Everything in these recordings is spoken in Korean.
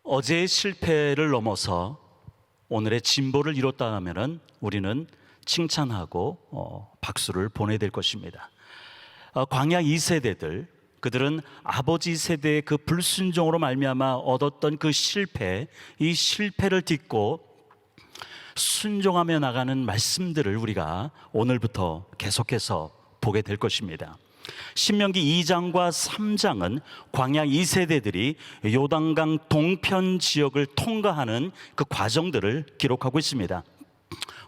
어제의 실패를 넘어서 오늘의 진보를 이뤘다면 우리는 칭찬하고 박수를 보내야 될 것입니다. 광야 2세대들, 그들은 아버지 세대의 그 불순종으로 말미암아 얻었던 그 실패, 이 실패를 딛고 순종하며 나가는 말씀들을 우리가 오늘부터 계속해서 보게 될 것입니다. 신명기 2장과 3장은 광야 2세대들이 요단강 동편 지역을 통과하는 그 과정들을 기록하고 있습니다.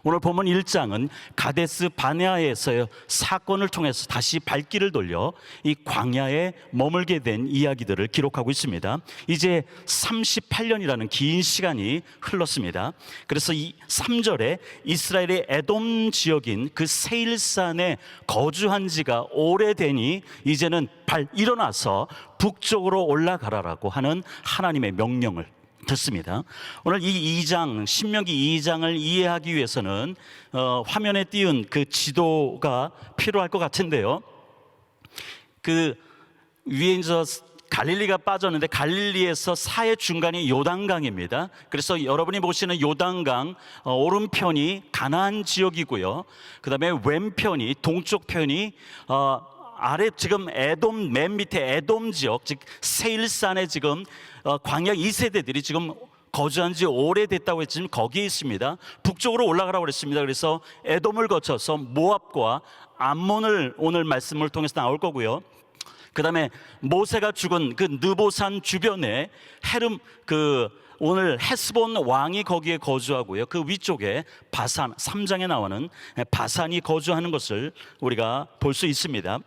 오늘 본문 1장은 가데스 바네아에서의 사건을 통해서 다시 발길을 돌려 이 광야에 머물게 된 이야기들을 기록하고 있습니다. 이제 38년이라는 긴 시간이 흘렀습니다. 그래서 이 3절에 이스라엘의 에돔 지역인 그 세일산에 거주한 지가 오래되니 이제는 일어나서 북쪽으로 올라가라라고 하는 하나님의 명령을 듣습니다. 오늘 이 2장, 신명기 2장을 이해하기 위해서는 화면에 띄운 그 지도가 필요할 것 같은데요. 그 위에 이제 갈릴리가 빠졌는데 갈릴리에서 사해 중간이 요단강입니다. 그래서 여러분이 보시는 요단강 오른편이 가나안 지역이고요. 그 다음에 왼편이, 동쪽 편이 아래 지금 에돔, 맨 밑에 에돔 지역, 즉 세일산에 지금 광야 2세대들이 지금 거주한 지 오래됐다고 했지만 거기에 있습니다. 북쪽으로 올라가라고 그랬습니다. 그래서 에돔을 거쳐서 모압과 암몬을 오늘 말씀을 통해서 나올 거고요. 그 다음에 모세가 죽은 그 느보산 주변에 오늘 헤스본 왕이 거기에 거주하고요. 그 위쪽에 바산, 3장에 나오는 바산이 거주하는 것을 우리가 볼 수 있습니다.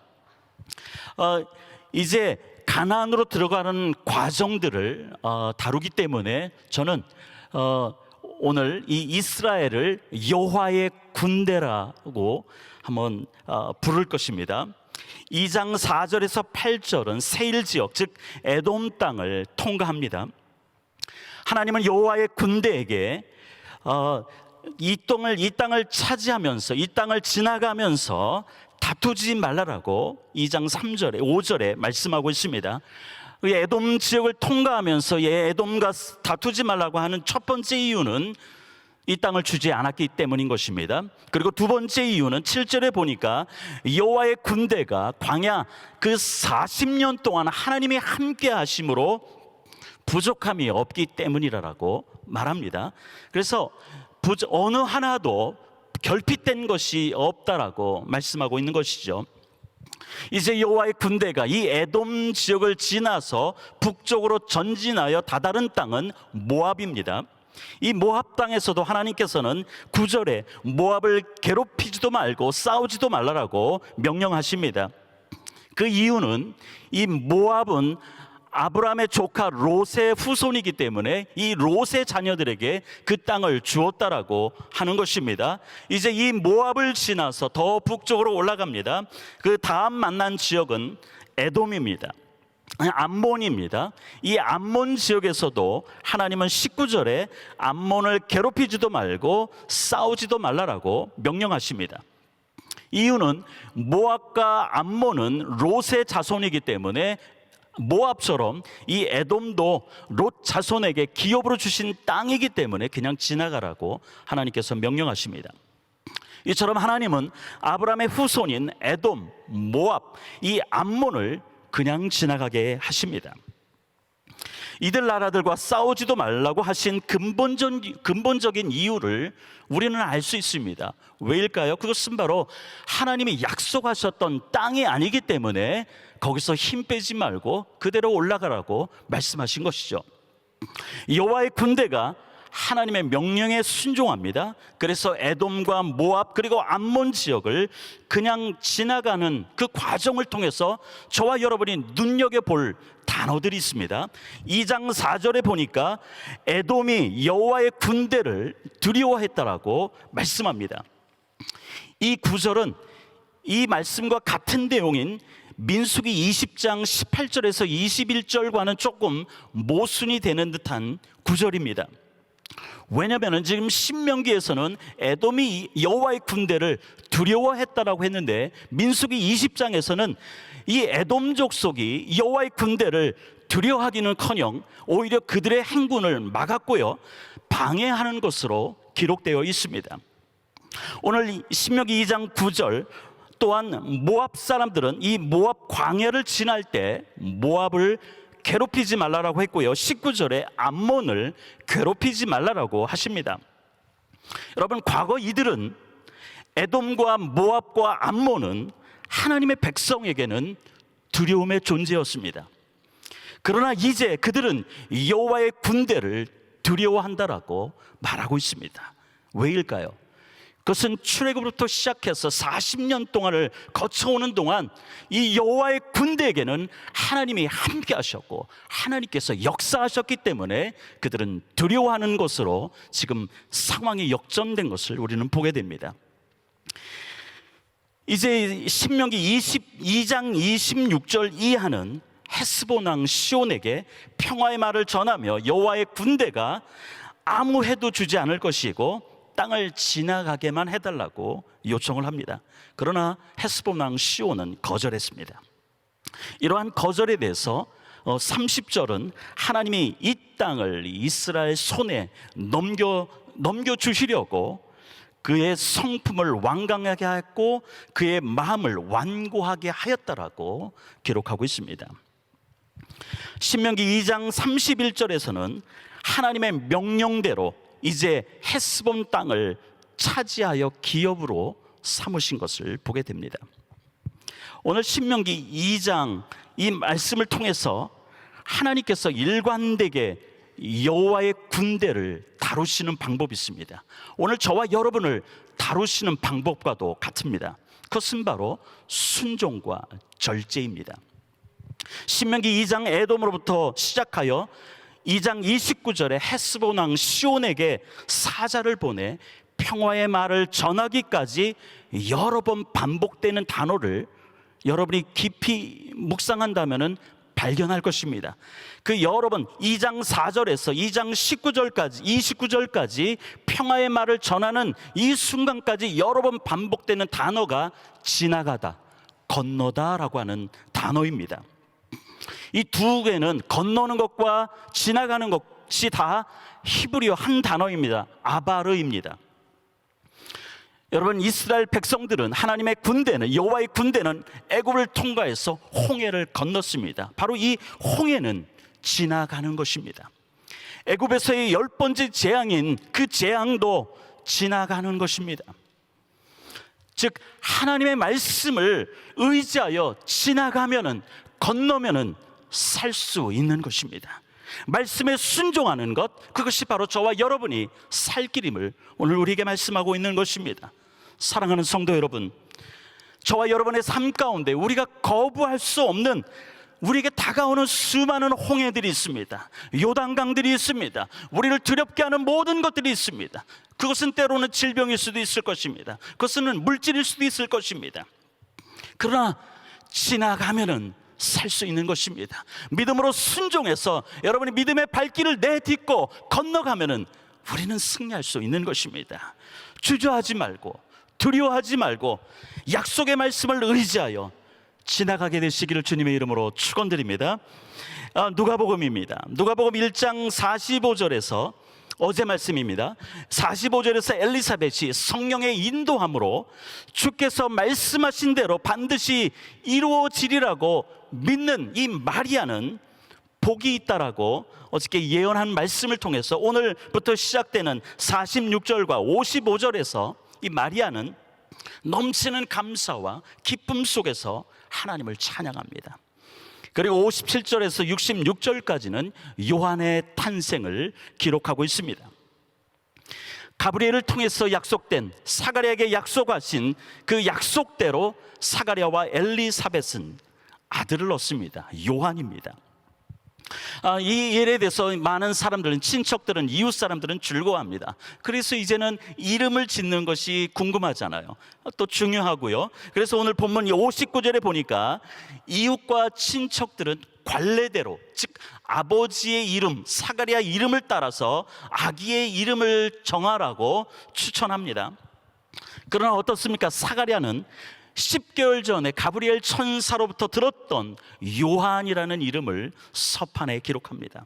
이제 가나안으로 들어가는 과정들을 다루기 때문에 저는 오늘 이 이스라엘을 여호와의 군대라고 한번 부를 것입니다. 2장 4절에서 8절은 세일 지역, 즉 에돔 땅을 통과합니다. 하나님은 여호와의 군대에게 이 땅을 차지하면서, 이 땅을 지나가면서 다투지 말라라고 2장 3절에 5절에 말씀하고 있습니다. 에돔 지역을 통과하면서 에돔과 다투지 말라고 하는 첫 번째 이유는 이 땅을 주지 않았기 때문인 것입니다. 그리고 두 번째 이유는 7절에 보니까 여호와의 군대가 광야 그 40년 동안 하나님이 함께 하심으로 부족함이 없기 때문이라고 말합니다. 그래서 어느 하나도 결핍된 것이 없다라고 말씀하고 있는 것이죠. 이제 여호와의 군대가 이 에돔 지역을 지나서 북쪽으로 전진하여 다다른 땅은 모압입니다. 이 모압 땅에서도 하나님께서는 9절에 모압을 괴롭히지도 말고 싸우지도 말라라고 명령하십니다. 그 이유는 이 모압은 아브라함의 조카 롯의 후손이기 때문에 이 롯의 자녀들에게 그 땅을 주었다라고 하는 것입니다. 이제 이 모압을 지나서 더 북쪽으로 올라갑니다. 그 다음 만난 지역은 에돔입니다. 암몬입니다. 이 암몬 지역에서도 하나님은 19절에 암몬을 괴롭히지도 말고 싸우지도 말라라고 명령하십니다. 이유는 모압과 암몬은 롯의 자손이기 때문에 모압처럼 이 에돔도 롯 자손에게 기업으로 주신 땅이기 때문에 그냥 지나가라고 하나님께서 명령하십니다. 이처럼 하나님은 아브라함의 후손인 에돔, 모압, 이 암몬을 그냥 지나가게 하십니다. 이들 나라들과 싸우지도 말라고 하신 근본적인 이유를 우리는 알 수 있습니다. 왜일까요? 그것은 바로 하나님이 약속하셨던 땅이 아니기 때문에 거기서 힘 빼지 말고 그대로 올라가라고 말씀하신 것이죠. 여호와의 군대가 하나님의 명령에 순종합니다. 그래서 에돔과 모압 그리고 암몬 지역을 그냥 지나가는 그 과정을 통해서 저와 여러분이 눈여겨볼 단어들이 있습니다. 2장 4절에 보니까 에돔이 여호와의 군대를 두려워했다라고 말씀합니다. 이 구절은 이 말씀과 같은 내용인 민수기 20장 18절에서 21절과는 조금 모순이 되는 듯한 구절입니다. 왜냐하면 지금 신명기에서는 에돔이 여호와의 군대를 두려워했다라고 했는데, 민수기 20장에서는 이 에돔 족속이 여호와의 군대를 두려워하기는커녕 오히려 그들의 행군을 막았고요, 방해하는 것으로 기록되어 있습니다. 오늘 신명기 2장 9절 또한 모압 사람들은 이 모압 광야를 지날 때 모압을 괴롭히지 말라라고 했고요, 19절에 암몬을 괴롭히지 말라라고 하십니다. 여러분, 과거 이들은, 에돔과 모압과 암몬은 하나님의 백성에게는 두려움의 존재였습니다. 그러나 이제 그들은 여호와의 군대를 두려워한다라고 말하고 있습니다. 왜일까요? 그것은 출애굽부터 시작해서 40년 동안을 거쳐오는 동안 이 여호와의 군대에게는 하나님이 함께 하셨고 하나님께서 역사하셨기 때문에 그들은 두려워하는 것으로 지금 상황이 역전된 것을 우리는 보게 됩니다. 이제 신명기 22장 26절 이하는 헤스본 왕 시온에게 평화의 말을 전하며 여호와의 군대가 아무 해도 주지 않을 것이고 땅을 지나가게만 해달라고 요청을 합니다. 그러나 헤스본 왕 시온은 거절했습니다. 이러한 거절에 대해서 30절은 하나님이 이 땅을 이스라엘 손에 넘겨주시려고 그의 성품을 완강하게 했고 그의 마음을 완고하게 하였다라고 기록하고 있습니다. 신명기 2장 31절에서는 하나님의 명령대로 이제 헤스본 땅을 차지하여 기업으로 삼으신 것을 보게 됩니다. 오늘 신명기 2장 이 말씀을 통해서 하나님께서 일관되게 여호와의 군대를 다루시는 방법이 있습니다. 오늘 저와 여러분을 다루시는 방법과도 같습니다. 그것은 바로 순종과 절제입니다. 신명기 2장 에돔으로부터 시작하여 2장 29절에 헤스본 왕 시온에게 사자를 보내 평화의 말을 전하기까지 여러 번 반복되는 단어를 여러분이 깊이 묵상한다면 발견할 것입니다. 그 여러 번 2장 4절에서 2장 29절까지 평화의 말을 전하는 이 순간까지 여러 번 반복되는 단어가 지나가다, 건너다라고 하는 단어입니다. 이 두 개는 건너는 것과 지나가는 것이 다 히브리어 한 단어입니다. 아바르입니다. 여러분, 이스라엘 백성들은 하나님의 군대는, 여호와의 군대는 애굽을 통과해서 홍해를 건넜습니다. 바로 이 홍해는 지나가는 것입니다. 애굽에서의 10번째 재앙인 그 재앙도 지나가는 것입니다. 즉 하나님의 말씀을 의지하여 지나가면은, 건너면은 살 수 있는 것입니다. 말씀에 순종하는 것, 그것이 바로 저와 여러분이 살 길임을 오늘 우리에게 말씀하고 있는 것입니다. 사랑하는 성도 여러분, 저와 여러분의 삶 가운데 우리가 거부할 수 없는, 우리에게 다가오는 수많은 홍해들이 있습니다. 요단강들이 있습니다. 우리를 두렵게 하는 모든 것들이 있습니다. 그것은 때로는 질병일 수도 있을 것입니다. 그것은 물질일 수도 있을 것입니다. 그러나 지나가면은 살 수 있는 것입니다. 믿음으로 순종해서 여러분이 믿음의 발길을 내딛고 건너가면은 우리는 승리할 수 있는 것입니다. 주저하지 말고, 두려워하지 말고 약속의 말씀을 의지하여 지나가게 되시기를 주님의 이름으로 축원드립니다. 누가복음입니다. 누가복음 1장 45절에서 어제 말씀입니다. 45절에서 엘리사벳이 성령의 인도함으로 주께서 말씀하신 대로 반드시 이루어지리라고 믿는 이 마리아는 복이 있다라고 어저께 예언한 말씀을 통해서 오늘부터 시작되는 46절과 55절에서 이 마리아는 넘치는 감사와 기쁨 속에서 하나님을 찬양합니다. 그리고 57절에서 66절까지는 요한의 탄생을 기록하고 있습니다. 가브리엘을 통해서 약속된, 사가랴에게 약속하신 그 약속대로 사가랴와 엘리사벳은 아들을 얻습니다. 요한입니다. 이 일에 대해서 많은 사람들은, 친척들은, 이웃 사람들은 즐거워합니다. 그래서 이제는 이름을 짓는 것이 궁금하잖아요. 또 중요하고요. 그래서 오늘 본문 59절에 보니까 이웃과 친척들은 관례대로, 즉 아버지의 이름 사가랴 이름을 따라서 아기의 이름을 정하라고 추천합니다. 그러나 어떻습니까? 사가랴는 10개월 전에 가브리엘 천사로부터 들었던 요한이라는 이름을 서판에 기록합니다.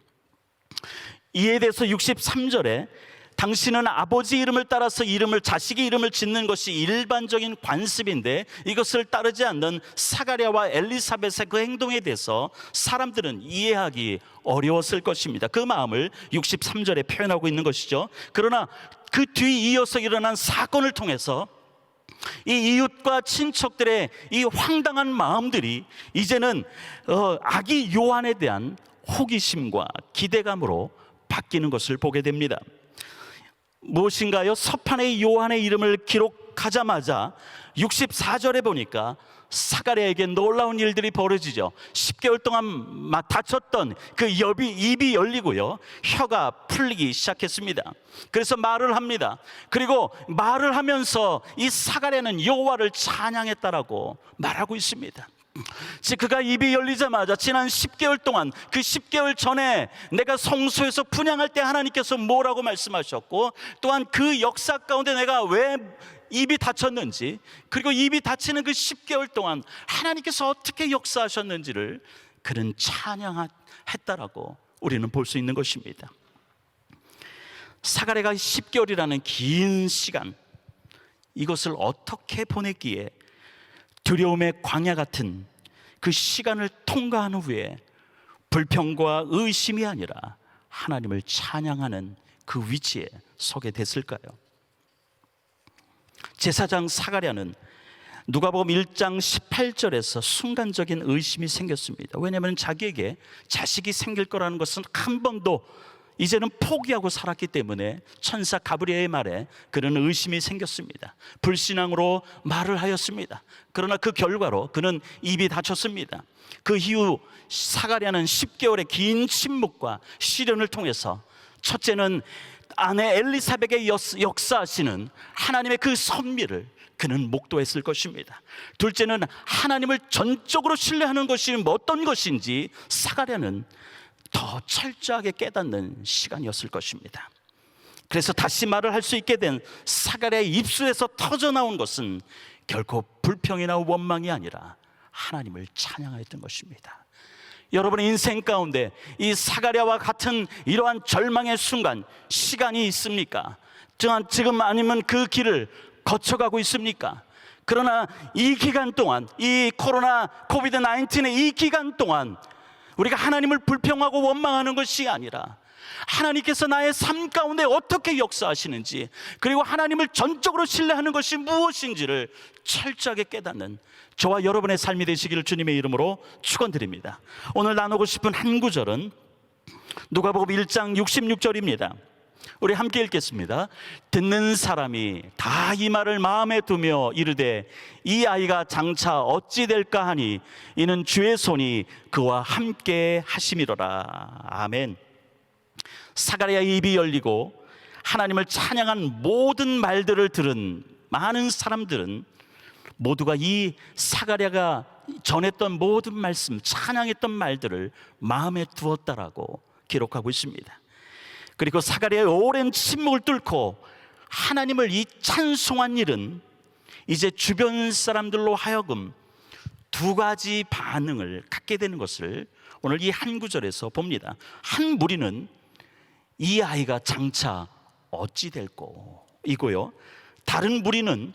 이에 대해서 63절에 당신은 아버지 이름을 따라서 자식의 이름을 짓는 것이 일반적인 관습인데 이것을 따르지 않는 사가랴와 엘리사벳의 그 행동에 대해서 사람들은 이해하기 어려웠을 것입니다. 그 마음을 63절에 표현하고 있는 것이죠. 그러나 그 뒤 이어서 일어난 사건을 통해서 이 이웃과 친척들의 이 황당한 마음들이 이제는 아기 요한에 대한 호기심과 기대감으로 바뀌는 것을 보게 됩니다. 무엇인가요? 서판에 요한의 이름을 기록하자마자 64절에 보니까 사가랴에게 놀라운 일들이 벌어지죠. 10개월 동안 막 다쳤던 그 입이 열리고요, 혀가 풀리기 시작했습니다. 그래서 말을 합니다. 그리고 말을 하면서 이 사가랴는 여호와를 찬양했다라고 말하고 있습니다. 즉 그가 입이 열리자마자 지난 10개월 동안, 그 10개월 전에 내가 성소에서 분향할 때 하나님께서 뭐라고 말씀하셨고, 또한 그 역사 가운데 내가 왜 입이 다쳤는지, 그리고 입이 다치는 그 10개월 동안 하나님께서 어떻게 역사하셨는지를 그는 찬양했다라고 우리는 볼 수 있는 것입니다. 사가랴가 10개월이라는 긴 시간, 이것을 어떻게 보냈기에 두려움의 광야 같은 그 시간을 통과한 후에 불평과 의심이 아니라 하나님을 찬양하는 그 위치에 서게 됐을까요? 제사장 사가랴는 누가복음 1장 18절에서 순간적인 의심이 생겼습니다. 왜냐하면 자기에게 자식이 생길 거라는 것은 한 번도 이제는 포기하고 살았기 때문에 천사 가브리엘의 말에 그는 의심이 생겼습니다. 불신앙으로 말을 하였습니다. 그러나 그 결과로 그는 입이 닫혔습니다. 그 이후 사가랴는 10개월의 긴 침묵과 시련을 통해서, 첫째는 아내 엘리사벳의 역사하시는 하나님의 그 섭리를 그는 목도했을 것입니다. 둘째는 하나님을 전적으로 신뢰하는 것이 어떤 것인지 사가랴는 더 철저하게 깨닫는 시간이었을 것입니다. 그래서 다시 말을 할 수 있게 된 사가랴의 입술에서 터져나온 것은 결코 불평이나 원망이 아니라 하나님을 찬양하였던 것입니다. 여러분의 인생 가운데 이 사가랴와 같은 이러한 절망의 순간, 시간이 있습니까? 지금 아니면 그 길을 거쳐가고 있습니까? 그러나 이 기간 동안, 이 코로나 코비드-19의 이 기간 동안 우리가 하나님을 불평하고 원망하는 것이 아니라 하나님께서 나의 삶 가운데 어떻게 역사하시는지, 그리고 하나님을 전적으로 신뢰하는 것이 무엇인지를 철저하게 깨닫는 저와 여러분의 삶이 되시기를 주님의 이름으로 축원드립니다. 오늘 나누고 싶은 한 구절은 누가복음 1장 66절입니다. 우리 함께 읽겠습니다. 듣는 사람이 다 이 말을 마음에 두며 이르되 이 아이가 장차 어찌 될까 하니 이는 주의 손이 그와 함께 하심이로라. 아멘. 사가랴의 입이 열리고 하나님을 찬양한 모든 말들을 들은 많은 사람들은 모두가 이 사가랴가 전했던 모든 말씀, 찬양했던 말들을 마음에 두었다라고 기록하고 있습니다. 그리고 사가랴의 오랜 침묵을 뚫고 하나님을 이 찬송한 일은 이제 주변 사람들로 하여금 두 가지 반응을 갖게 되는 것을 오늘 이 한 구절에서 봅니다. 한 무리는 이 아이가 장차 어찌 될꼬 이고요, 다른 무리는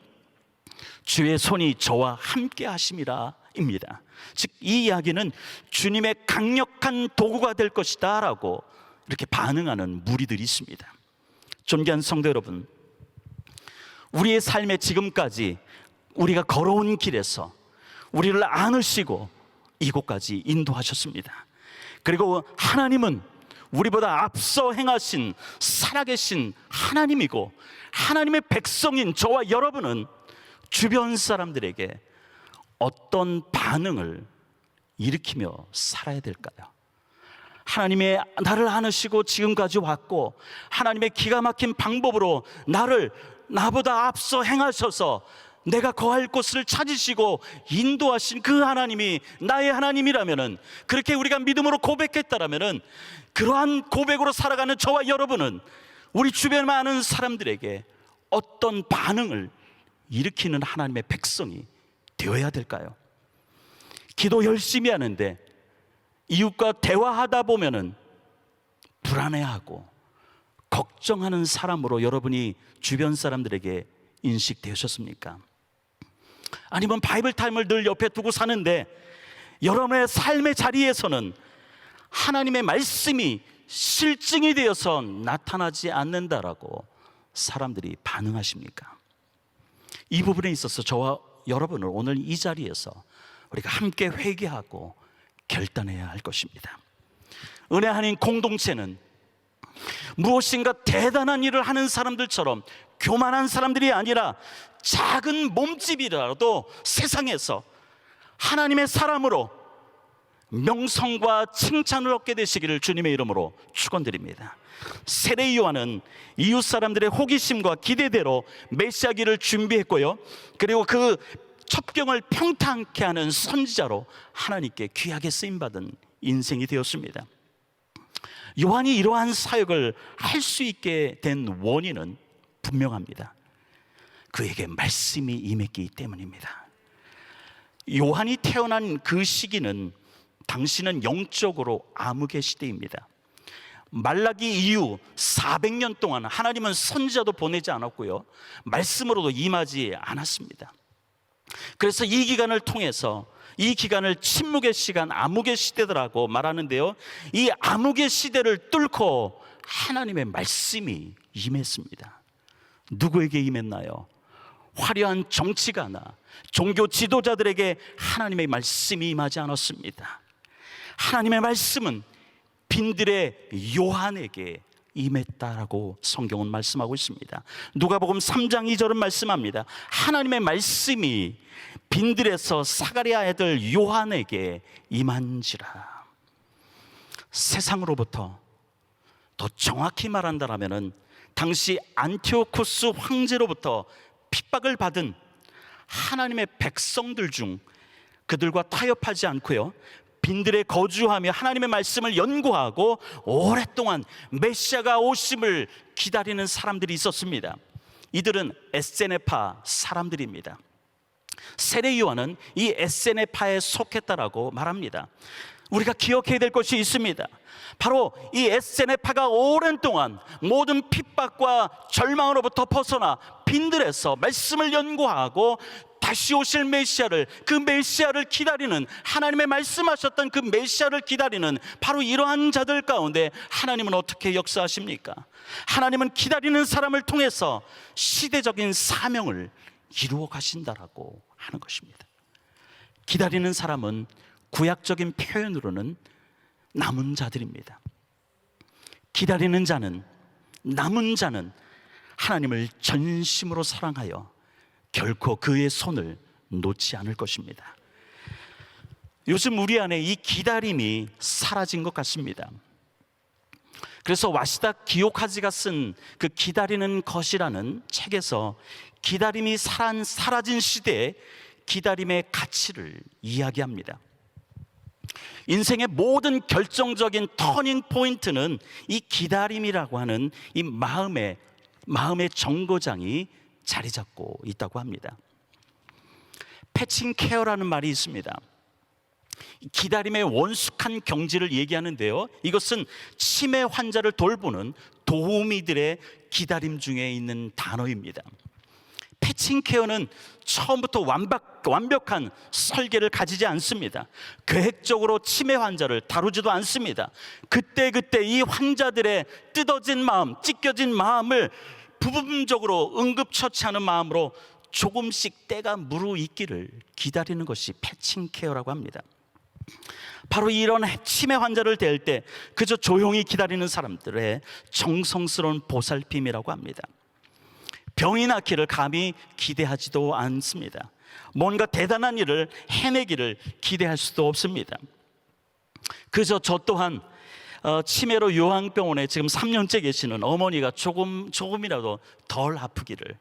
주의 손이 저와 함께 하심이라 입니다. 즉 이 이야기는 주님의 강력한 도구가 될 것이다 라고 이렇게 반응하는 무리들이 있습니다. 존귀한 성도 여러분, 우리의 삶에 지금까지 우리가 걸어온 길에서 우리를 안으시고 이곳까지 인도하셨습니다. 그리고 하나님은 우리보다 앞서 행하신 살아계신 하나님이고, 하나님의 백성인 저와 여러분은 주변 사람들에게 어떤 반응을 일으키며 살아야 될까요? 하나님의 나를 안으시고 지금까지 왔고, 하나님의 기가 막힌 방법으로 나보다 앞서 행하셔서 내가 거할 곳을 찾으시고 인도하신 그 하나님이 나의 하나님이라면은, 그렇게 우리가 믿음으로 고백했다라면은, 그러한 고백으로 살아가는 저와 여러분은 우리 주변 많은 사람들에게 어떤 반응을 일으키는 하나님의 백성이 되어야 될까요? 기도 열심히 하는데 이웃과 대화하다 보면은 불안해하고 걱정하는 사람으로 여러분이 주변 사람들에게 인식되셨습니까? 아니면 바이블 타임을 늘 옆에 두고 사는데 여러분의 삶의 자리에서는 하나님의 말씀이 실증이 되어서 나타나지 않는다라고 사람들이 반응하십니까? 이 부분에 있어서 저와 여러분은 오늘 이 자리에서 우리가 함께 회개하고 결단해야 할 것입니다. 은혜 아닌 공동체는 무엇인가 대단한 일을 하는 사람들처럼 교만한 사람들이 아니라 작은 몸집이라도 세상에서 하나님의 사람으로 명성과 칭찬을 얻게 되시기를 주님의 이름으로 축원드립니다. 세례 요한은 이웃 사람들의 호기심과 기대대로 메시아기를 준비했고요, 그리고 그 첩경을 평탄케 하는 선지자로 하나님께 귀하게 쓰임받은 인생이 되었습니다. 요한이 이러한 사역을 할 수 있게 된 원인은 분명합니다. 그에게 말씀이 임했기 때문입니다. 요한이 태어난 그 시기는 당시는 영적으로 암흑의 시대입니다. 말라기 이후 400년 동안 하나님은 선지자도 보내지 않았고요, 말씀으로도 임하지 않았습니다. 그래서 이 기간을 통해서, 이 기간을 침묵의 시간, 암흑의 시대라고 말하는데요, 이 암흑의 시대를 뚫고 하나님의 말씀이 임했습니다. 누구에게 임했나요? 화려한 정치가나 종교 지도자들에게 하나님의 말씀이 임하지 않았습니다. 하나님의 말씀은 빈들의 요한에게 임했다라고 성경은 말씀하고 있습니다. 누가복음 3장 2절은 말씀합니다. 하나님의 말씀이 빈들에서 사가랴 아들 요한에게 임한지라. 세상으로부터, 더 정확히 말한다라면은 당시 안티오코스 황제로부터 핍박을 받은 하나님의 백성들 중, 그들과 타협하지 않고요, 빈들에 거주하며 하나님의 말씀을 연구하고 오랫동안 메시아가 오심을 기다리는 사람들이 있었습니다. 이들은 에세네파 사람들입니다. 세례 요한은 이 에세네파에 속했다라고 말합니다. 우리가 기억해야 될 것이 있습니다. 바로 이 에세네파가 오랜 동안 모든 핍박과 절망으로부터 벗어나 빈들에서 말씀을 연구하고 다시 오실 메시아를, 그 메시아를 기다리는, 하나님의 말씀하셨던 그 메시아를 기다리는 바로 이러한 자들 가운데 하나님은 어떻게 역사하십니까? 하나님은 기다리는 사람을 통해서 시대적인 사명을 이루어 가신다라고 하는 것입니다. 기다리는 사람은 구약적인 표현으로는 남은 자들입니다. 기다리는 자는, 남은 자는 하나님을 전심으로 사랑하여 결코 그의 손을 놓지 않을 것입니다. 요즘 우리 안에 이 기다림이 사라진 것 같습니다. 그래서 와시다 기요카즈가 쓴 그 기다리는 것이라는 책에서 기다림이 사라진 시대에 기다림의 가치를 이야기합니다. 인생의 모든 결정적인 터닝 포인트는 이 기다림이라고 하는 이 마음의 정거장이 자리 잡고 있다고 합니다. 패칭 케어라는 말이 있습니다. 기다림의 원숙한 경지를 얘기하는데요, 이것은 치매 환자를 돌보는 도우미들의 기다림 중에 있는 단어입니다. 패칭 케어는 처음부터 완벽한 설계를 가지지 않습니다. 계획적으로 치매 환자를 다루지도 않습니다. 그때그때 이 환자들의 뜯어진 마음, 찢겨진 마음을 부분적으로 응급처치하는 마음으로 조금씩 때가 무르익기를 기다리는 것이 패칭 케어라고 합니다. 바로 이런 치매 환자를 대할 때 그저 조용히 기다리는 사람들의 정성스러운 보살핌이라고 합니다. 병이 낫기를 감히 기대하지도 않습니다. 뭔가 대단한 일을 해내기를 기대할 수도 없습니다. 그저 저 또한 치매로 요양병원에 지금 3년째 계시는 어머니가 조금이라도 덜 아프기를,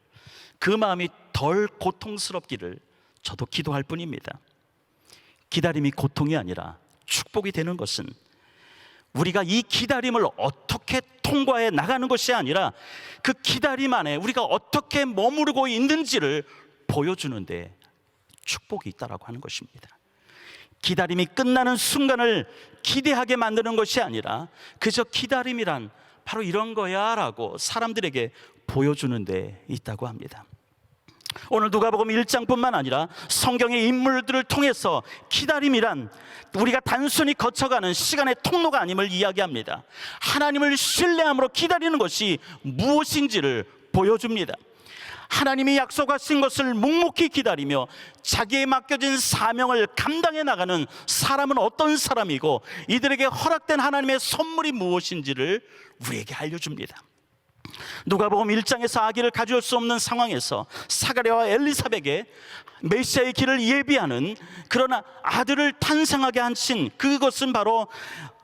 그 마음이 더 덜 고통스럽기를 저도 기도할 뿐입니다. 기다림이 고통이 아니라 축복이 되는 것은 우리가 이 기다림을 어떻게 통과해 나가는 것이 아니라 그 기다림 안에 우리가 어떻게 머무르고 있는지를 보여주는데 축복이 있다라고 하는 것입니다. 기다림이 끝나는 순간을 기대하게 만드는 것이 아니라 그저 기다림이란 바로 이런 거야 라고 사람들에게 보여주는 데 있다고 합니다. 오늘 누가복음 1장뿐만 아니라 성경의 인물들을 통해서 기다림이란 우리가 단순히 거쳐가는 시간의 통로가 아님을 이야기합니다. 하나님을 신뢰함으로 기다리는 것이 무엇인지를 보여줍니다. 하나님이 약속하신 것을 묵묵히 기다리며 자기에 맡겨진 사명을 감당해 나가는 사람은 어떤 사람이고 이들에게 허락된 하나님의 선물이 무엇인지를 우리에게 알려줍니다. 누가복음 1장에서 아기를 가져올 수 없는 상황에서 사가랴와 엘리사벳에게 메시아의 길을 예비하는 그러나 아들을 탄생하게 하신 그것은 바로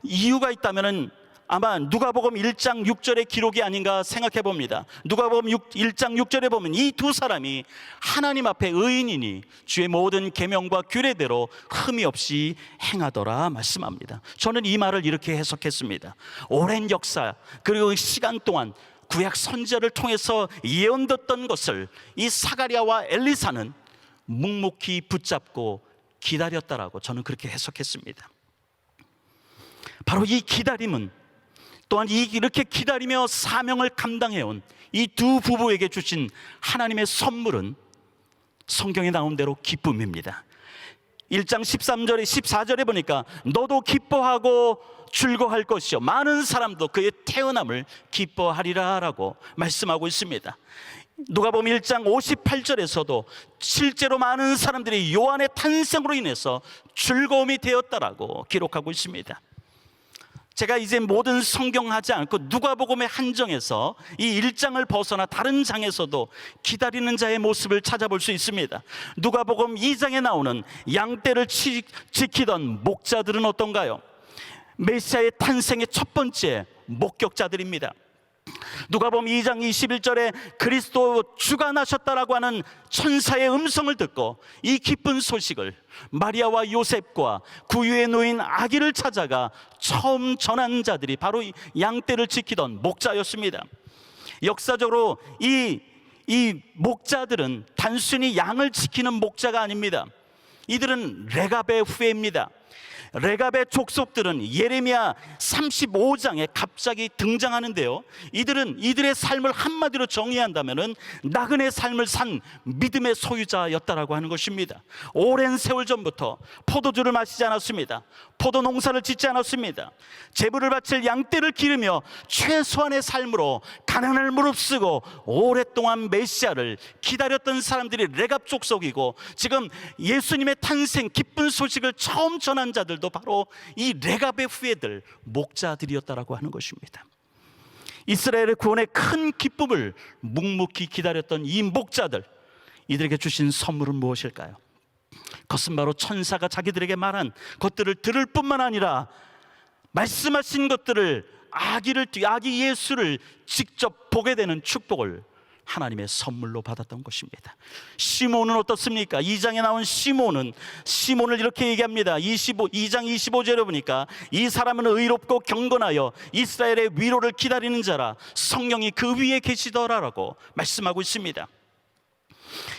이유가 있다면 아마 누가복음 1장 6절의 기록이 아닌가 생각해 봅니다. 누가복음 1장 6절에 보면 이 두 사람이 하나님 앞에 의인이니 주의 모든 계명과 규례대로 흠이 없이 행하더라 말씀합니다. 저는 이 말을 이렇게 해석했습니다. 오랜 역사 그리고 시간 동안 구약 선지자를 통해서 예언됐던 것을 이 사가랴와 엘리사는 묵묵히 붙잡고 기다렸다라고 저는 그렇게 해석했습니다. 바로 이 기다림은 또한 이렇게 기다리며 사명을 감당해온 이 두 부부에게 주신 하나님의 선물은 성경에 나온 대로 기쁨입니다. 1장 13절에 14절에 보니까 너도 기뻐하고 즐거워할 것이요 많은 사람도 그의 태어남을 기뻐하리라 라고 말씀하고 있습니다. 누가복음 1장 58절에서도 실제로 많은 사람들이 요한의 탄생으로 인해서 즐거움이 되었다라고 기록하고 있습니다. 제가 이제 모든 성경 하지 않고 누가복음의 한정에서 이 1장을 벗어나 다른 장에서도 기다리는 자의 모습을 찾아볼 수 있습니다. 누가복음 2장에 나오는 양떼를 지키던 목자들은 어떤가요? 메시아의 탄생의 첫 번째 목격자들입니다. 누가복음 2장 21절에 그리스도 주가 나셨다라고 하는 천사의 음성을 듣고 이 기쁜 소식을 마리아와 요셉과 구유에 놓인 아기를 찾아가 처음 전한 자들이 바로 양떼를 지키던 목자였습니다. 역사적으로 이 목자들은 단순히 양을 지키는 목자가 아닙니다. 이들은 레갑의 후예입니다. 레갑의 족속들은 예레미야 35장에 갑자기 등장하는데요, 이들의 삶을 한마디로 정의한다면 나그네 삶을 산 믿음의 소유자였다라고 하는 것입니다. 오랜 세월 전부터 포도주를 마시지 않았습니다. 포도 농사를 짓지 않았습니다. 제물을 바칠 양떼를 기르며 최소한의 삶으로 가난을 무릅쓰고 오랫동안 메시아를 기다렸던 사람들이 레갑 족속이고, 지금 예수님의 탄생 기쁜 소식을 처음 전한 자들도 바로 이 레갑의 후예들 목자들이었다라고 하는 것입니다. 이스라엘의 구원의 큰 기쁨을 묵묵히 기다렸던 이 목자들, 이들에게 주신 선물은 무엇일까요? 그것은 바로 천사가 자기들에게 말한 것들을 들을 뿐만 아니라 말씀하신 것들을 아기 예수를 직접 보게 되는 축복을 하나님의 선물로 받았던 것입니다. 시몬은 어떻습니까? 2장에 나온 시몬을 이렇게 얘기합니다. 2장 25절에 보니까 이 사람은 의롭고 경건하여 이스라엘의 위로를 기다리는 자라, 성령이 그 위에 계시더라라고 말씀하고 있습니다.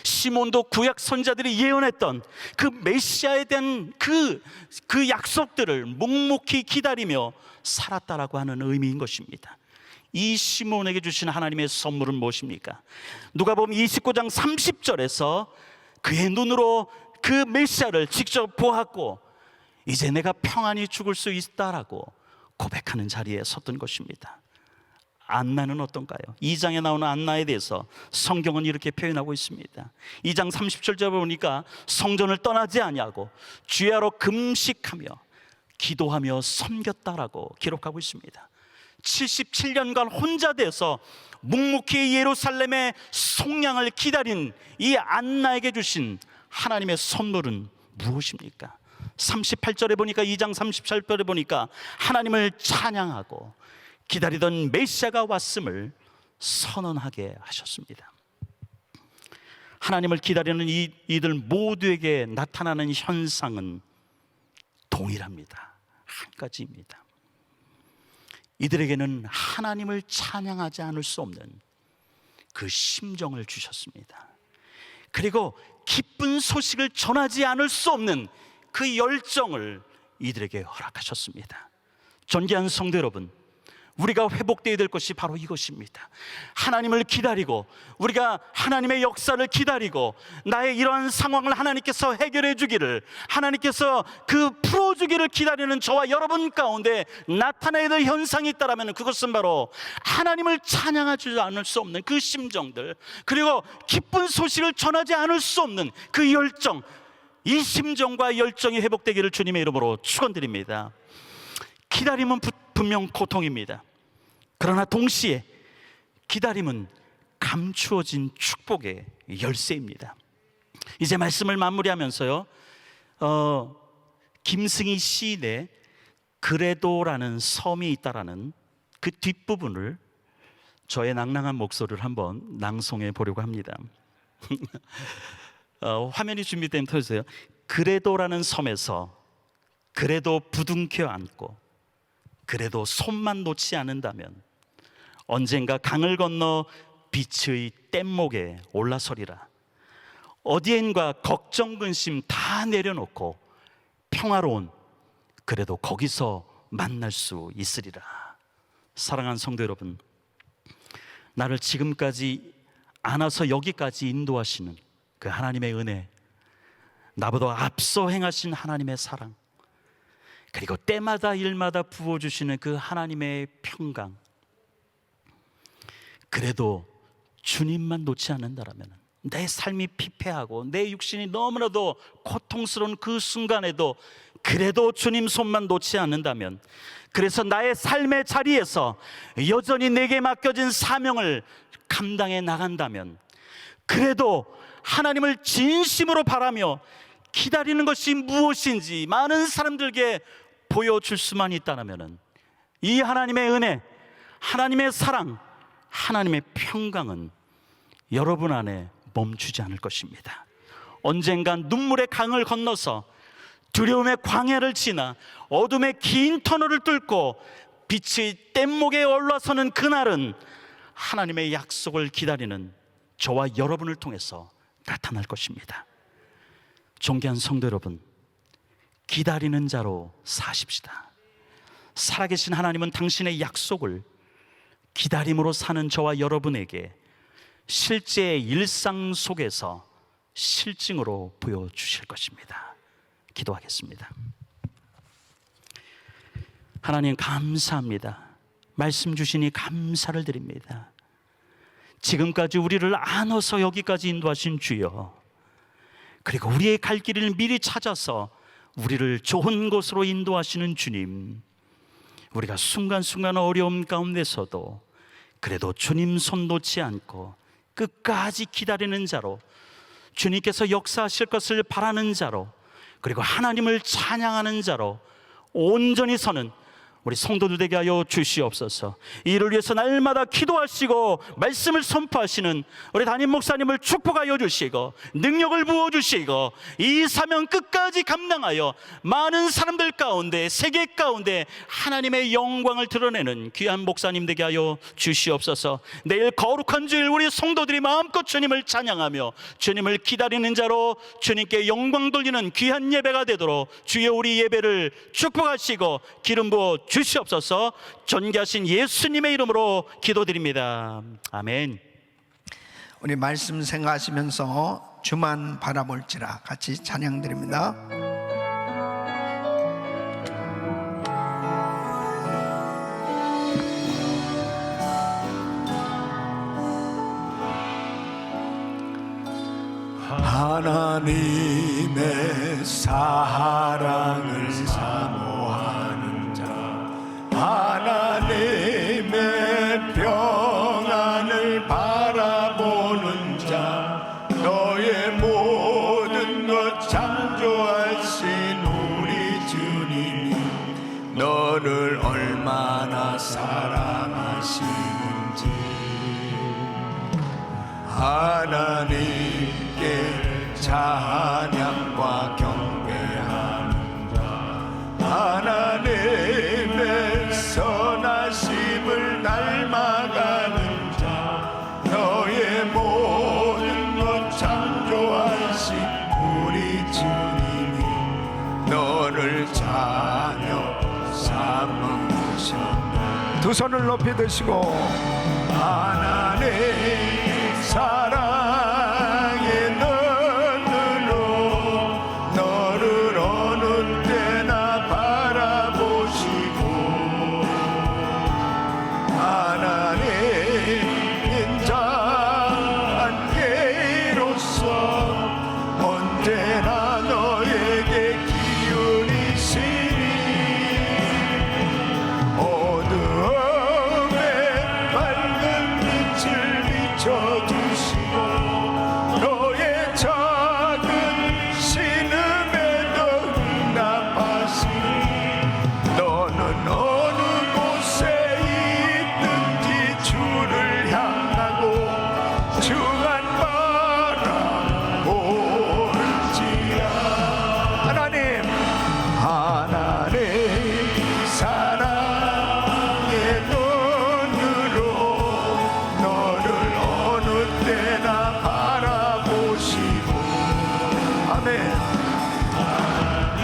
시몬도 구약 선자들이 예언했던 그 메시아에 대한 그 약속들을 묵묵히 기다리며 살았다라고 하는 의미인 것입니다. 이 시몬에게 주신 하나님의 선물은 무엇입니까? 누가복음 29장 30절에서 그의 눈으로 그 메시아를 직접 보았고 이제 내가 평안히 죽을 수 있다라고 고백하는 자리에 섰던 것입니다. 안나는 어떤가요? 2장에 나오는 안나에 대해서 성경은 이렇게 표현하고 있습니다. 2장 30절에 보니까 성전을 떠나지 아니하고 주야로 금식하며 기도하며 섬겼다라고 기록하고 있습니다. 77년간 혼자 돼서 묵묵히 예루살렘의 속량을 기다린 이 안나에게 주신 하나님의 선물은 무엇입니까? 38절에 보니까 2장 38절에 보니까 하나님을 찬양하고 기다리던 메시아가 왔음을 선언하게 하셨습니다. 하나님을 기다리는 이들 모두에게 나타나는 현상은 동일합니다. 한 가지입니다. 이들에게는 하나님을 찬양하지 않을 수 없는 그 심정을 주셨습니다. 그리고 기쁜 소식을 전하지 않을 수 없는 그 열정을 이들에게 허락하셨습니다. 존귀한 성도 여러분, 우리가 회복되어야 될 것이 바로 이것입니다. 하나님을 기다리고, 우리가 하나님의 역사를 기다리고, 나의 이러한 상황을 하나님께서 해결해 주기를, 하나님께서 그 풀어주기를 기다리는 저와 여러분 가운데 나타나야 될 현상이 있다면 그것은 바로 하나님을 찬양하지 않을 수 없는 그 심정들, 그리고 기쁜 소식을 전하지 않을 수 없는 그 열정, 이 심정과 열정이 회복되기를 주님의 이름으로 축원드립니다. 기다림은 분명 고통입니다. 그러나 동시에 기다림은 감추어진 축복의 열쇠입니다. 이제 말씀을 마무리하면서요, 김승희 시인의 그래도라는 섬이 있다라는 그 뒷부분을 저의 낭낭한 목소리를 한번 낭송해 보려고 합니다. 화면이 준비되면 켜주세요. 그래도라는 섬에서 그래도 부둥켜 안고, 그래도 손만 놓지 않는다면 언젠가 강을 건너 빛의 뗏목에 올라서리라. 어디엔가 걱정 근심 다 내려놓고 평화로운, 그래도 거기서 만날 수 있으리라. 사랑하는 성도 여러분, 나를 지금까지 안아서 여기까지 인도하시는 그 하나님의 은혜, 나보다 앞서 행하신 하나님의 사랑, 그리고 때마다 일마다 부어주시는 그 하나님의 평강, 그래도 주님만 놓지 않는다라면 내 삶이 피폐하고 내 육신이 너무나도 고통스러운 그 순간에도 그래도 주님 손만 놓지 않는다면, 그래서 나의 삶의 자리에서 여전히 내게 맡겨진 사명을 감당해 나간다면, 그래도 하나님을 진심으로 바라며 기다리는 것이 무엇인지 많은 사람들에게 보여줄 수만 있다면 이 하나님의 은혜, 하나님의 사랑, 하나님의 평강은 여러분 안에 멈추지 않을 것입니다. 언젠간 눈물의 강을 건너서 두려움의 광야를 지나 어둠의 긴 터널을 뚫고 빛의 뗏목에 올라서는 그날은 하나님의 약속을 기다리는 저와 여러분을 통해서 나타날 것입니다. 존귀한 성도 여러분, 기다리는 자로 사십시다. 살아계신 하나님은 당신의 약속을 기다림으로 사는 저와 여러분에게 실제의 일상 속에서 실증으로 보여주실 것입니다. 기도하겠습니다. 하나님 감사합니다. 말씀 주시니 감사를 드립니다. 지금까지 우리를 안아서 여기까지 인도하신 주여, 그리고 우리의 갈 길을 미리 찾아서 우리를 좋은 곳으로 인도하시는 주님, 우리가 순간순간 어려움 가운데서도 그래도 주님 손 놓지 않고 끝까지 기다리는 자로, 주님께서 역사하실 것을 바라는 자로, 그리고 하나님을 찬양하는 자로 온전히 서는 우리 성도들 되게 하여 주시옵소서. 이를 위해서 날마다 기도하시고 말씀을 선포하시는 우리 담임 목사님을 축복하여 주시고 능력을 부어주시고 이 사명 끝까지 감당하여 많은 사람들 가운데, 세계 가운데 하나님의 영광을 드러내는 귀한 목사님 되게 하여 주시옵소서. 내일 거룩한 주일 우리 성도들이 마음껏 주님을 찬양하며 주님을 기다리는 자로 주님께 영광 돌리는 귀한 예배가 되도록 주여 우리 예배를 축복하시고 기름 부어 주시옵소서. 존귀하신 예수님의 이름으로 기도드립니다. 아멘. 우리 말씀 생각하시면서 주만 바라볼지라 같이 찬양드립니다. 하나님의 사랑을 사모하는 자, 하나님의 평안을 바라보는 자, 너의 모든 것 창조하신 우리 주님이 너를 얼마나 사랑하시는지 하나님께 찬양과 경배하는 자 하나님의 선하심을 닮아가는 자 너의 모든 것 창조하신 우리 주님이 너를 자녀 삼으셨네. 두 손을 높이 드시고 하나님 사랑의 눈으로 너를 어느 때나 바라보시고 하나님 인자한계로서 언제나 너에게 기울이시니 어두움에 밝은 빛을 비춰주시고 너의 작은 신음에도 응답하시니 너는 어느 곳에 있든지 주를 향하고 주만 바라볼지라. 하나님 사랑의 눈으로 너를 어느 때나 바라보시고 아멘.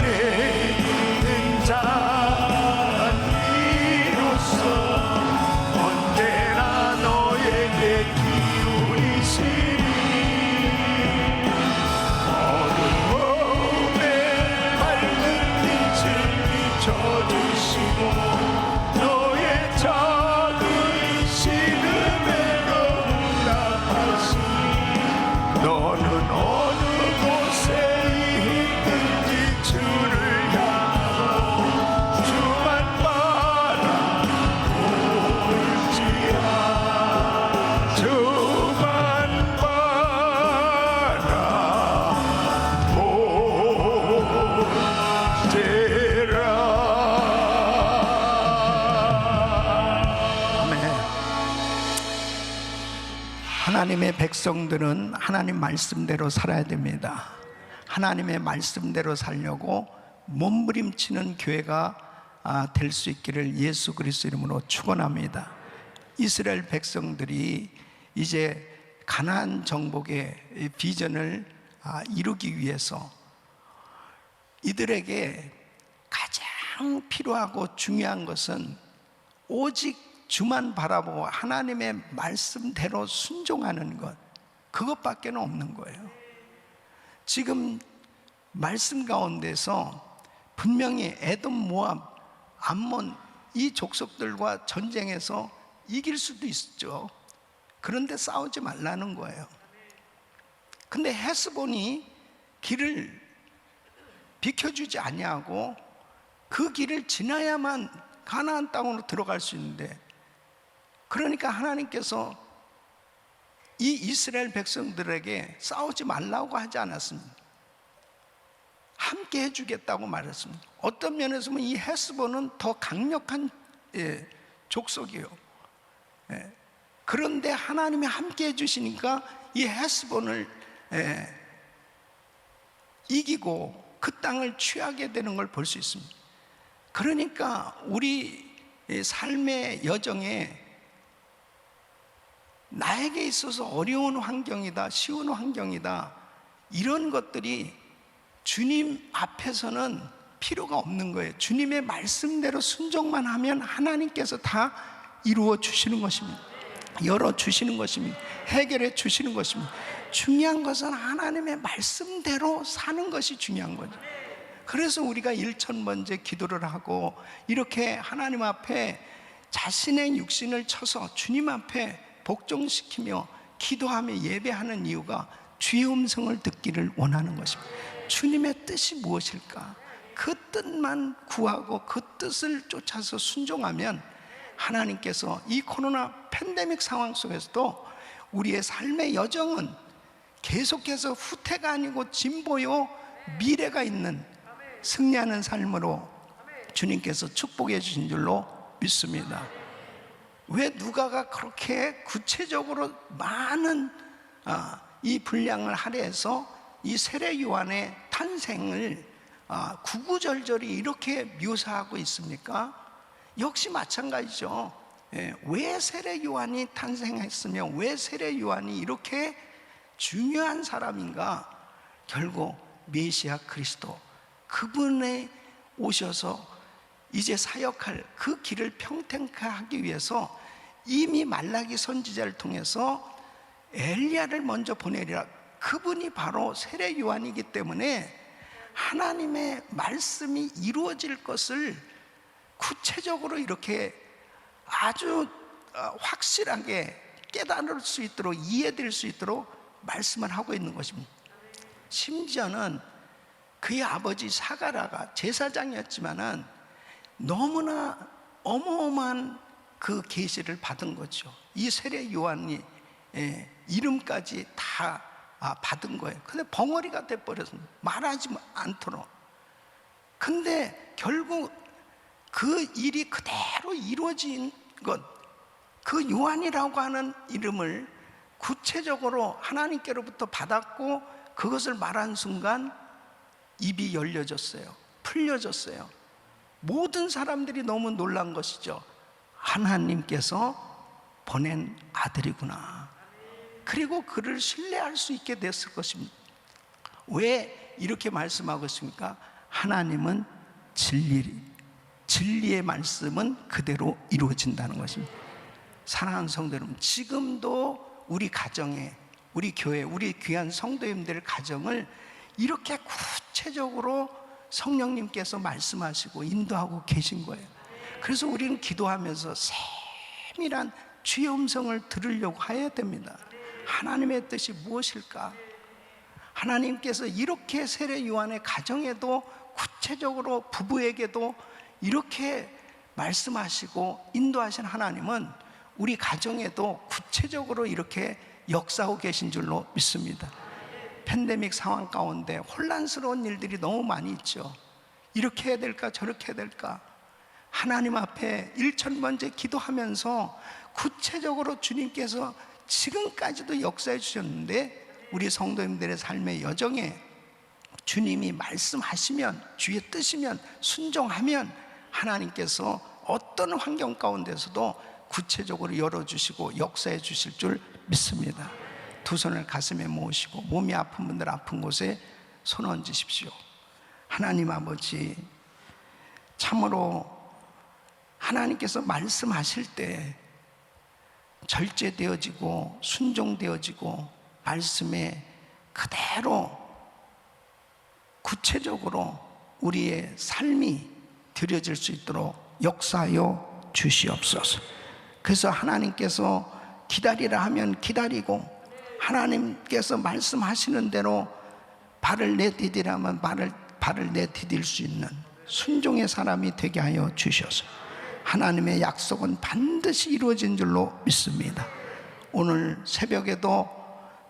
내 인자로서 언제나 너에게 기울이시니 어두움에 밝은 빛을 비춰주시고 너의 작은 신음에도 응답하시니 너는 어느 곳에 있든지 주를 향하고 주만 바라볼지라. 주만 바라볼지라. 아멘. 하나님의 백성들은 하나님 말씀대로 살아야 됩니다. 하나님의 말씀대로 살려고 몸부림치는 교회가 될 수 있기를 예수 그리스도 이름으로 축원합니다. 이스라엘 백성들이 이제 가나안 정복의 비전을 이루기 위해서 이들에게 가장 필요하고 중요한 것은 오직 주만 바라보고 하나님의 말씀대로 순종하는 것, 그것밖에 없는 거예요. 지금 말씀 가운데서 분명히 에돔, 모압, 암몬 이 족속들과 전쟁에서 이길 수도 있죠. 그런데 싸우지 말라는 거예요. 근데 헤스본이 길을 비켜주지 아니하고 그 길을 지나야만 가나안 땅으로 들어갈 수 있는데, 그러니까 하나님께서 이 이스라엘 백성들에게 싸우지 말라고 하지 않았습니다. 함께 해주겠다고 말했습니다. 어떤 면에서 보면 이 헤스본은 더 강력한 족속이에요. 그런데 하나님이 함께 해주시니까 이 헤스본을 이기고 그 땅을 취하게 되는 걸 볼 수 있습니다. 그러니까 우리 삶의 여정에 나에게 있어서 어려운 환경이다, 쉬운 환경이다, 이런 것들이 주님 앞에서는 필요가 없는 거예요. 주님의 말씀대로 순종만 하면 하나님께서 다 이루어 주시는 것입니다. 열어 주시는 것입니다. 해결해 주시는 것입니다. 중요한 것은 하나님의 말씀대로 사는 것이 중요한 거죠. 그래서 우리가 1000번째 기도를 하고 이렇게 하나님 앞에 자신의 육신을 쳐서 주님 앞에 복종시키며 기도하며 예배하는 이유가 주의 음성을 듣기를 원하는 것입니다. 주님의 뜻이 무엇일까? 그 뜻만 구하고 그 뜻을 쫓아서 순종하면 하나님께서 이 코로나 팬데믹 상황 속에서도 우리의 삶의 여정은 계속해서 후퇴가 아니고 진보요 미래가 있는 승리하는 삶으로 주님께서 축복해 주신 줄로 믿습니다. 왜 누가가 그렇게 구체적으로 많은 이 분량을 할애해서 이 세례 요한의 탄생을 구구절절히 이렇게 묘사하고 있습니까? 역시 마찬가지죠. 왜 세례 요한이 탄생했으며 왜 세례 요한이 이렇게 중요한 사람인가? 결국 메시아 그리스도, 그분에 오셔서 이제 사역할 그 길을 평탄케 하기 위해서 이미 말라기 선지자를 통해서 엘리야를 먼저 보내리라. 그분이 바로 세례 요한이기 때문에 하나님의 말씀이 이루어질 것을 구체적으로 이렇게 아주 확실하게 깨달을 수 있도록, 이해될 수 있도록 말씀을 하고 있는 것입니다. 심지어는 그의 아버지 사가랴가 제사장이었지만은 너무나 어마어마한 그 계시를 받은 거죠. 이 세례 요한이 이름까지 다 받은 거예요. 근데 벙어리가 돼버렸습니다. 말하지 않도록. 근데 결국 그 일이 그대로 이루어진 것, 그 요한이라고 하는 이름을 구체적으로 하나님께로부터 받았고 그것을 말한 순간 입이 열려졌어요. 풀려졌어요. 모든 사람들이 너무 놀란 것이죠. 하나님께서 보낸 아들이구나. 그리고 그를 신뢰할 수 있게 됐을 것입니다. 왜 이렇게 말씀하고 있습니까? 하나님은 진리의 말씀은 그대로 이루어진다는 것입니다. 사랑하는 성도 여러분, 지금도 우리 가정에, 우리 교회, 우리 귀한 성도님들 가정을 이렇게 구체적으로 성령님께서 말씀하시고 인도하고 계신 거예요. 그래서 우리는 기도하면서 세밀한 주의 음성을 들으려고 해야 됩니다. 하나님의 뜻이 무엇일까? 하나님께서 이렇게 세례 요한의 가정에도 구체적으로 부부에게도 이렇게 말씀하시고 인도하신 하나님은 우리 가정에도 구체적으로 이렇게 역사하고 계신 줄로 믿습니다. 팬데믹 상황 가운데 혼란스러운 일들이 너무 많이 있죠. 이렇게 해야 될까 저렇게 해야 될까. 하나님 앞에 1000번째 기도하면서 구체적으로 주님께서 지금까지도 역사해 주셨는데 우리 성도님들의 삶의 여정에 주님이 말씀하시면, 주의 뜻이면, 순종하면 하나님께서 어떤 환경 가운데서도 구체적으로 열어주시고 역사해 주실 줄 믿습니다. 두 손을 가슴에 모으시고 몸이 아픈 분들 아픈 곳에 손 얹으십시오. 하나님 아버지, 참으로 하나님께서 말씀하실 때 절제되어지고 순종되어지고 말씀에 그대로 구체적으로 우리의 삶이 드려질 수 있도록 역사하여 주시옵소서. 그래서 하나님께서 기다리라 하면 기다리고, 하나님께서 말씀하시는 대로 발을 내디디라면 발을 내디딜 수 있는 순종의 사람이 되게 하여 주셔서 하나님의 약속은 반드시 이루어진 줄로 믿습니다. 오늘 새벽에도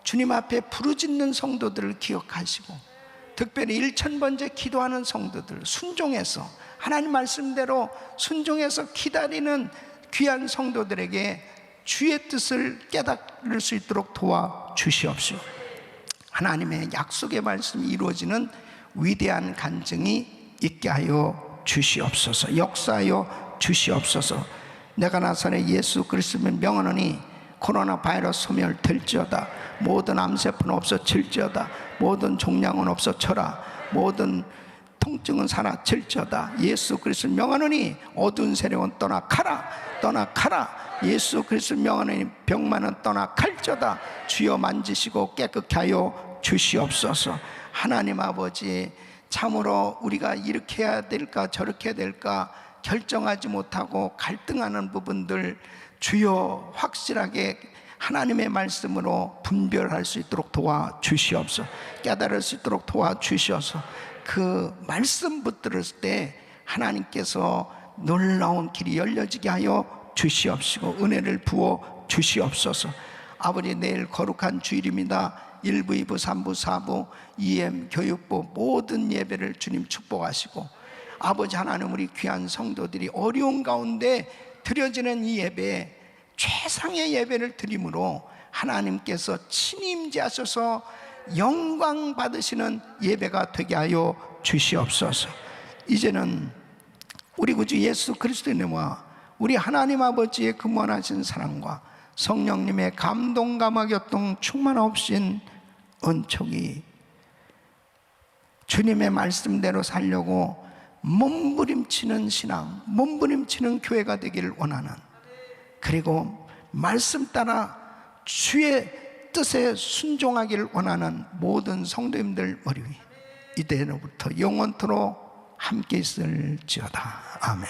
주님 앞에 부르짖는 성도들을 기억하시고, 특별히 1000번째 기도하는 성도들, 순종해서 하나님 말씀대로 순종해서 기다리는 귀한 성도들에게 주의 뜻을 깨달을 수 있도록 도와주시옵시오. 하나님의 약속의 말씀이 이루어지는 위대한 간증이 있게 하여 주시옵소서. 역사하여 주시옵소서. 내가 나사렛 예수 그리스도의 명하노니 코로나 바이러스 소멸될지어다. 모든 암세포는 없어질지어다. 모든 종양은 없어져라. 모든 통증은 사라질지어다. 예수 그리스도의 명하노니 어두운 세력은 떠나가라. 떠나가라. 예수 그리스도의 명하노니 병만은 떠나갈지어다. 주여 만지시고 깨끗게 하여 주시옵소서. 하나님 아버지, 참으로 우리가 이렇게 해야 될까 저렇게 해야 될까 결정하지 못하고 갈등하는 부분들 주여 확실하게 하나님의 말씀으로 분별할 수 있도록 도와주시옵소서. 깨달을 수 있도록 도와주시옵소서. 그 말씀 붙들을 때 하나님께서 놀라운 길이 열려지게 하여 주시옵시고 은혜를 부어 주시옵소서. 아버지, 내일 거룩한 주일입니다. 1부, 2부, 3부, 4부, EM, 교육부 모든 예배를 주님 축복하시고, 아버지 하나님, 우리 귀한 성도들이 어려운 가운데 드려지는 이 예배에 최상의 예배를 드림으로 하나님께서 친히 임재하셔서 영광 받으시는 예배가 되게 하여 주시옵소서. 이제는 우리 구주 예수 그리스도님과 우리 하나님 아버지의 근원하신 사랑과 성령님의 감동 감화교통 충만하옵신 은총이 주님의 말씀대로 살려고 몸부림치는 신앙, 몸부림치는 교회가 되기를 원하는, 그리고 말씀 따라 주의 뜻에 순종하기를 원하는 모든 성도님들 머리 위 이때로부터 영원토록 함께 있을지어다. 아멘.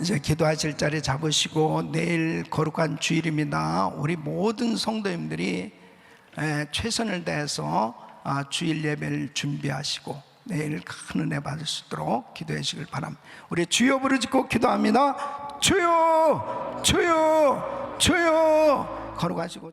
이제 기도하실 자리 잡으시고, 내일 거룩한 주일입니다. 우리 모든 성도님들이 최선을 다해서 주일 예배를 준비하시고 내일 큰 은혜 받을 수 있도록 기도해 주시길 바랍니다. 우리 주여 부르짖고 기도합니다. 주여, 주여, 주여. 걸어가시고